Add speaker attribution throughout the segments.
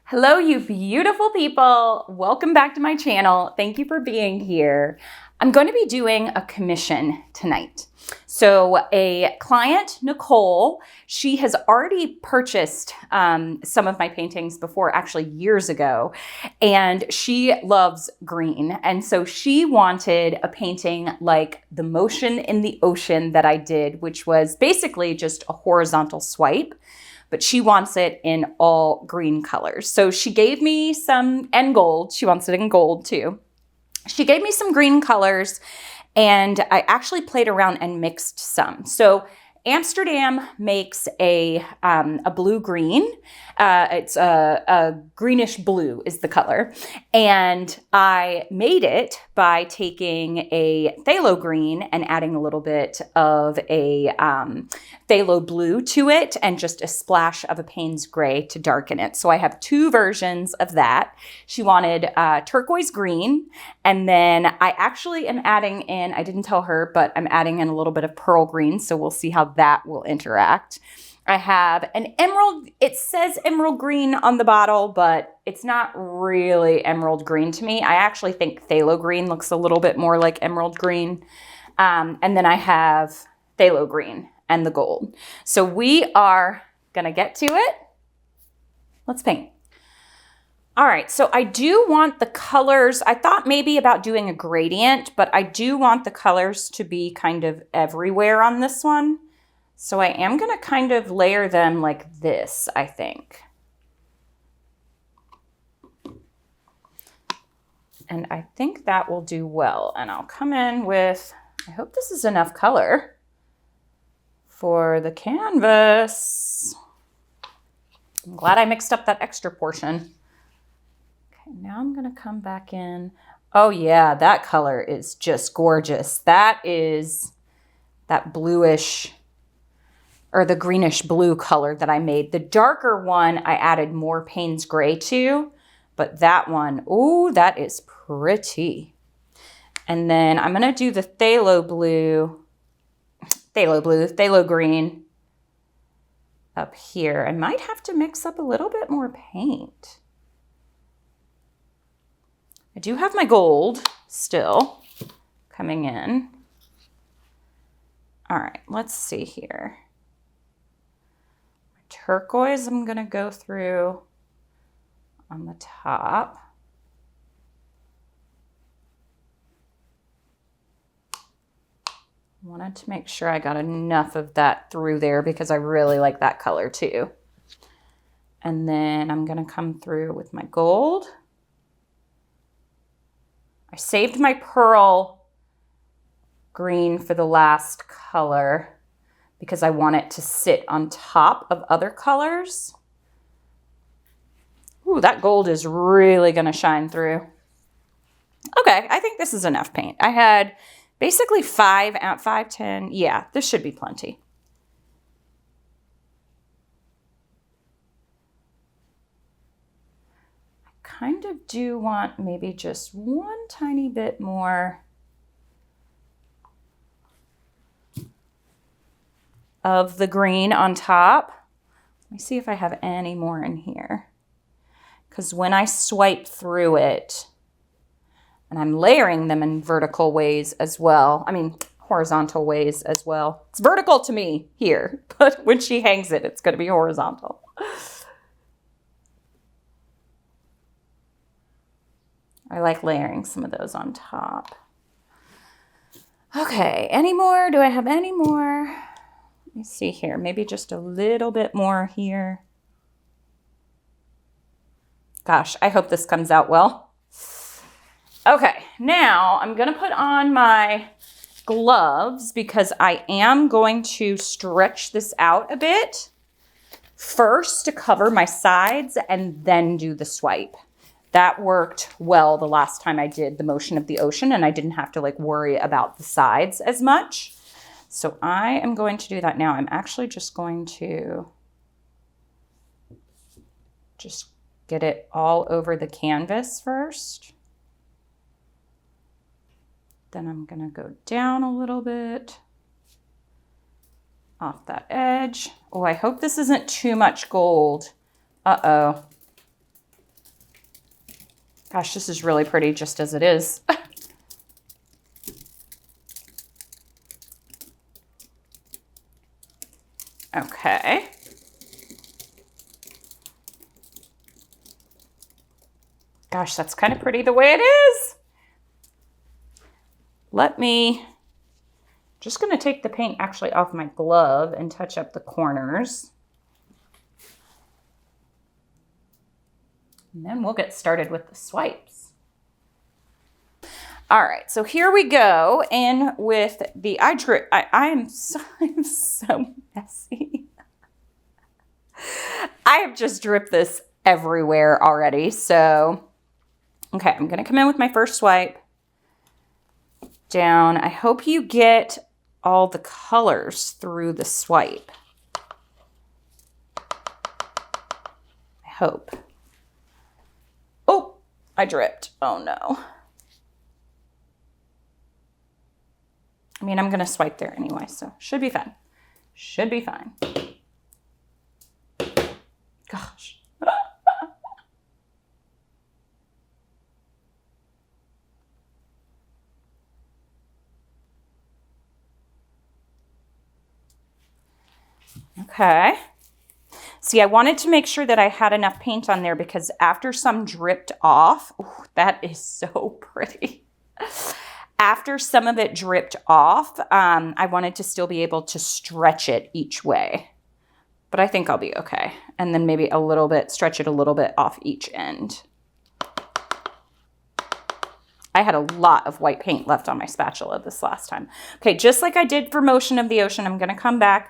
Speaker 1: Hello, you beautiful people. Welcome back to my channel. Thank you for being here. I'm going to be doing a commission tonight. So a client, Nicole, she has already purchased some of my paintings before, actually years ago, and she loves green. And so she wanted a painting like the motion in the ocean that I did, which was basically just a horizontal swipe, but she wants it in all green colors. So she gave me some, and gold. She wants it in gold too. She gave me some green colors, and I actually played around and mixed some. So Amsterdam makes a blue-green. It's a greenish blue is the color. And I made it by taking a phthalo green and adding a little bit of a phthalo blue to it and just a splash of a Payne's gray to darken it. So I have two versions of that. She wanted turquoise green, and then I actually am adding in, I didn't tell her, but I'm adding in a little bit of pearl green, so we'll see how that will interact. I have an emerald, it says emerald green on the bottle, but it's not really emerald green to me. I actually think phthalo green looks a little bit more like emerald green. And then I have phthalo green and the gold. So we are gonna get to it. Let's paint. All right, so I do want the colors, I thought maybe about doing a gradient, but I do want the colors to be kind of everywhere on this one. So I am gonna kind of layer them like this, I think. And I think that will do well. And I'll come in with, I hope this is enough color for the canvas. I'm glad I mixed up that extra portion. Okay, now I'm gonna come back in. Oh yeah, that color is just gorgeous. That is that bluish, or the greenish blue color that I made. The darker one, I added more Payne's gray to, but that one, ooh, that is pretty. And then I'm gonna do the phthalo green up here. I might have to mix up a little bit more paint. I do have my gold still coming in. All right, let's see here. Turquoise, I'm gonna go through on the top. Wanted to make sure I got enough of that through there because I really like that color too. And then I'm gonna come through with my gold. I saved my pearl green for the last color because I want it to sit on top of other colors. Ooh, that gold is really gonna shine through. Okay, I think this is enough paint. I had basically 5 out 5, 10. Yeah, this should be plenty. I kind of do want maybe just one tiny bit more of the green on top. Let me see if I have any more in here. Because when I swipe through it, and I'm layering them in vertical ways as well, I mean, horizontal ways as well. It's vertical to me here, but when she hangs it, it's gonna be horizontal. I like layering some of those on top. Okay, any more? Do I have any more? Let me see here, maybe just a little bit more here. Gosh, I hope this comes out well. Okay, now I'm gonna put on my gloves because I am going to stretch this out a bit first to cover my sides and then do the swipe. That worked well the last time I did the motion of the ocean and I didn't have to like worry about the sides as much. So I am going to do that now. I'm actually just going to just get it all over the canvas first. Then I'm gonna go down a little bit off that edge. Oh, I hope this isn't too much gold. Uh-oh. Gosh, this is really pretty just as it is. Okay. Gosh, that's kind of pretty the way it is. Just gonna take the paint actually off my glove and touch up the corners. And then we'll get started with the swipes. All right, so here we go in with the I'm so messy. I have just dripped this everywhere already. So, okay, I'm gonna come in with my first swipe down. I hope you get all the colors through the swipe. I hope. Oh, I dripped. Oh no. I mean, I'm gonna swipe there anyway, so should be fine. Should be fine. Gosh. Okay. See, I wanted to make sure that I had enough paint on there because after some dripped off, ooh, that is so pretty. After some of it dripped off, I wanted to still be able to stretch it each way. But I think I'll be okay. And then maybe stretch it a little bit off each end. I had a lot of white paint left on my spatula this last time. Okay, just like I did for Motion of the Ocean, I'm gonna come back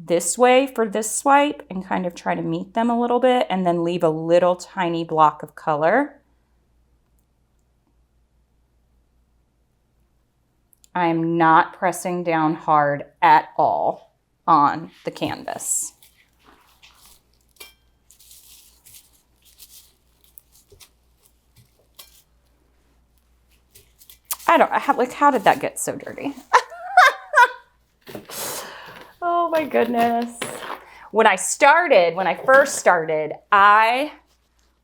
Speaker 1: this way for this swipe and kind of try to meet them a little bit and then leave a little tiny block of color. I'm not pressing down hard at all on the canvas. How did that get so dirty? Oh my goodness. When I first started, I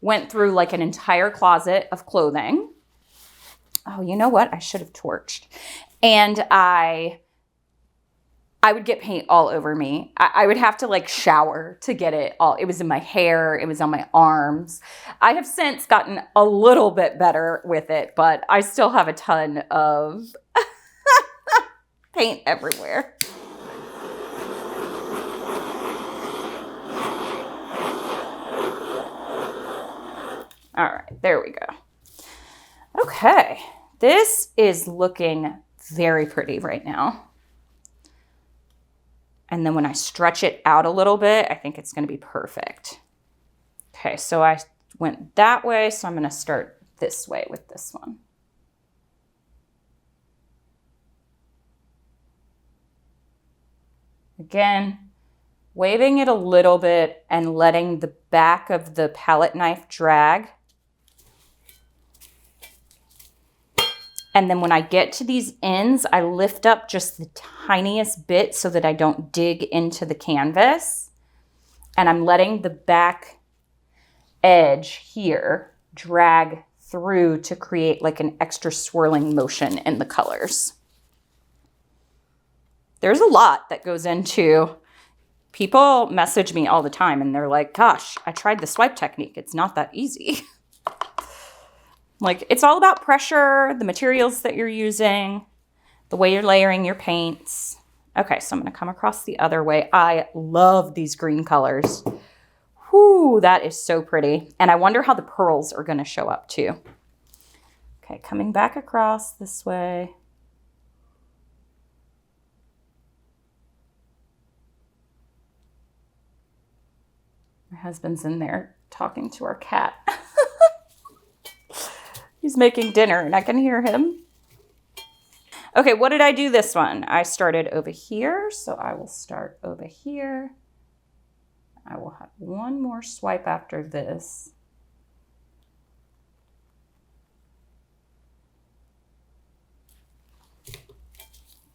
Speaker 1: went through like an entire closet of clothing. Oh, you know what? I should have torched. And I would get paint all over me. I would have to like shower to get it all. It was in my hair. It was on my arms. I have since gotten a little bit better with it, but I still have a ton of paint everywhere. All right, there we go. Okay, this is looking very pretty right now. And then when I stretch it out a little bit, I think it's gonna be perfect. Okay, so I went that way, so I'm gonna start this way with this one. Again, waving it a little bit and letting the back of the palette knife drag. And then when I get to these ends, I lift up just the tiniest bit so that I don't dig into the canvas. And I'm letting the back edge here drag through to create like an extra swirling motion in the colors. There's a lot that goes into, people message me all the time and they're like, gosh, I tried the swipe technique. It's not that easy. Like, it's all about pressure, the materials that you're using, the way you're layering your paints. Okay, so I'm going to come across the other way. I love these green colors. Whoo, that is so pretty. And I wonder how the pearls are going to show up too. Okay, coming back across this way. My husband's in there talking to our cat. He's making dinner and I can hear him. Okay, what did I do this one? I started over here, so I will start over here. I will have one more swipe after this.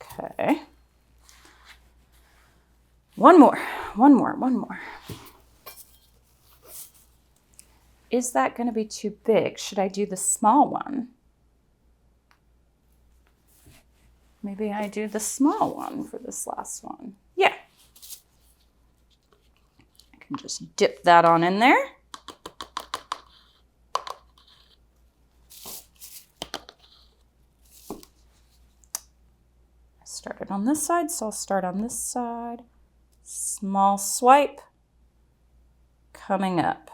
Speaker 1: Okay. One more. is that going to be too big? Should I do the small one? Maybe I do the small one for this last one. Yeah. I can just dip that on in there. I started on this side, so I'll start on this side. Small swipe coming up.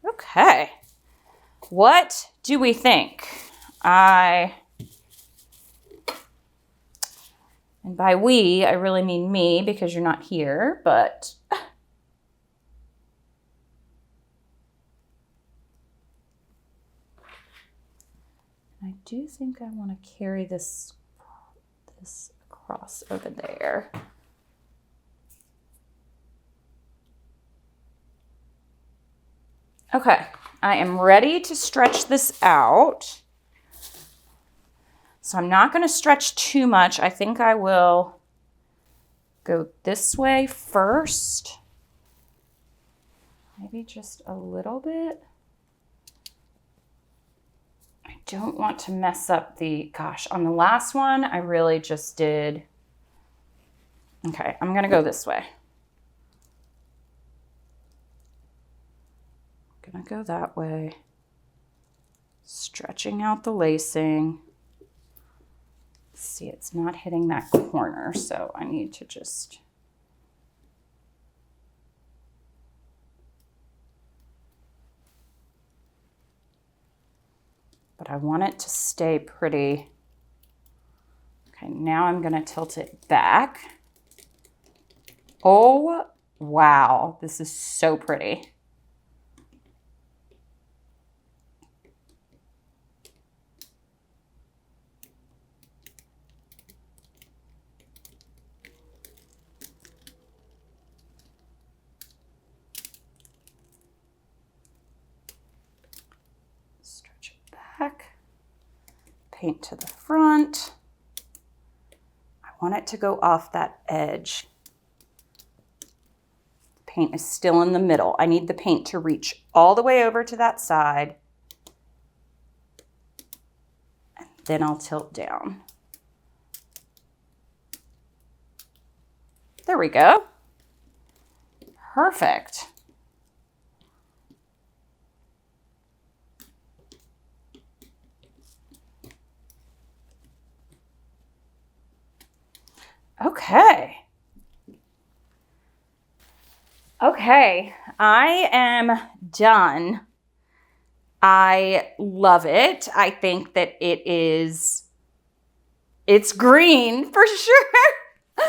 Speaker 1: Okay. What do we think? And by we, I really mean me because you're not here, but I do think I want to carry this across over there. Okay, I am ready to stretch this out. So I'm not going to stretch too much. I think I will go this way first. Maybe just a little bit. I don't want to mess up gosh, on the last one, I really just did. Okay, I'm going to go this way. Gonna go that way, stretching out the lacing. See, it's not hitting that corner, so I need to just but I want it to stay pretty. Okay, now I'm gonna tilt it back. Oh, wow, this is so pretty. Back, paint to the front. I want it to go off that edge. The paint is still in the middle. I need the paint to reach all the way over to that side. And then I'll tilt down. There we go. Perfect. Okay. Okay, I am done. I love it. I think that it's green for sure.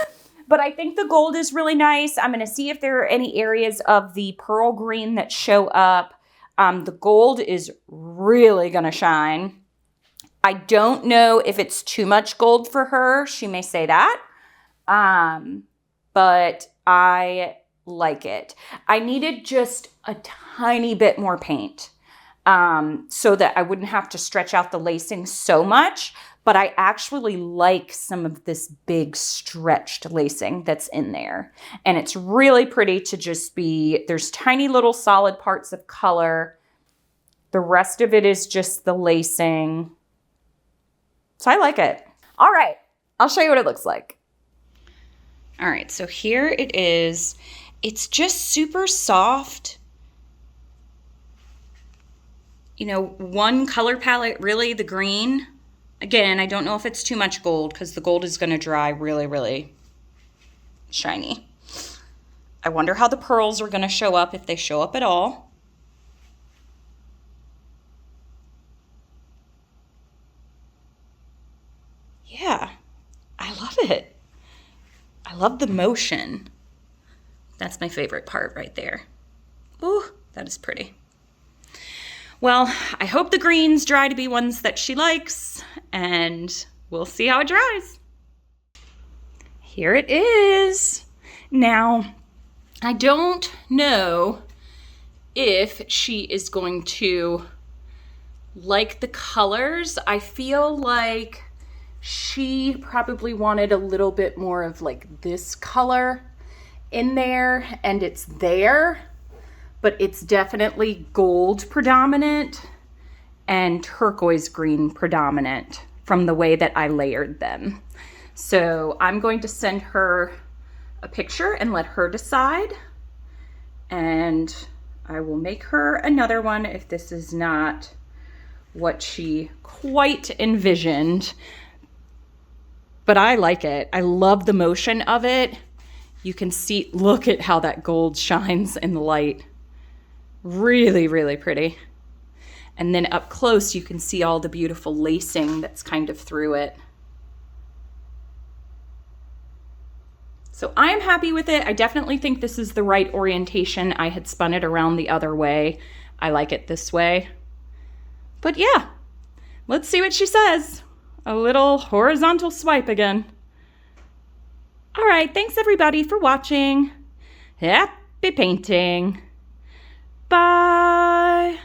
Speaker 1: But I think the gold is really nice. I'm going to see if there are any areas of the pearl green that show up. The gold is really going to shine. I don't know if it's too much gold for her. She may say that. But I like it. I needed just a tiny bit more paint, so that I wouldn't have to stretch out the lacing so much, but I actually like some of this big stretched lacing that's in there. And it's really pretty to just there's tiny little solid parts of color. The rest of it is just the lacing. So I like it. All right, I'll show you what it looks like. All right, so here it is. It's just super soft. You know, one color palette, really, the green. Again, I don't know if it's too much gold because the gold is going to dry really, really shiny. I wonder how the pearls are going to show up, if they show up at all. Yeah, I love it. I love the motion. That's my favorite part right there. Ooh, that is pretty. Well, I hope the greens dry to be ones that she likes, and we'll see how it dries. Here it is. Now, I don't know if she is going to like the colors. I feel like she probably wanted a little bit more of like this color, in there and it's there, but it's definitely gold predominant and turquoise green predominant from the way that I layered them. So I'm going to send her a picture and let her decide. And I will make her another one if this is not what she quite envisioned. But I like it. I love the motion of it. You can see, look at how that gold shines in the light. Really, really pretty. And then up close, you can see all the beautiful lacing that's kind of through it. So I'm happy with it. I definitely think this is the right orientation. I had spun it around the other way. I like it this way. But yeah, let's see what she says. A little horizontal swipe again. All right, thanks everybody for watching. Happy painting. Bye.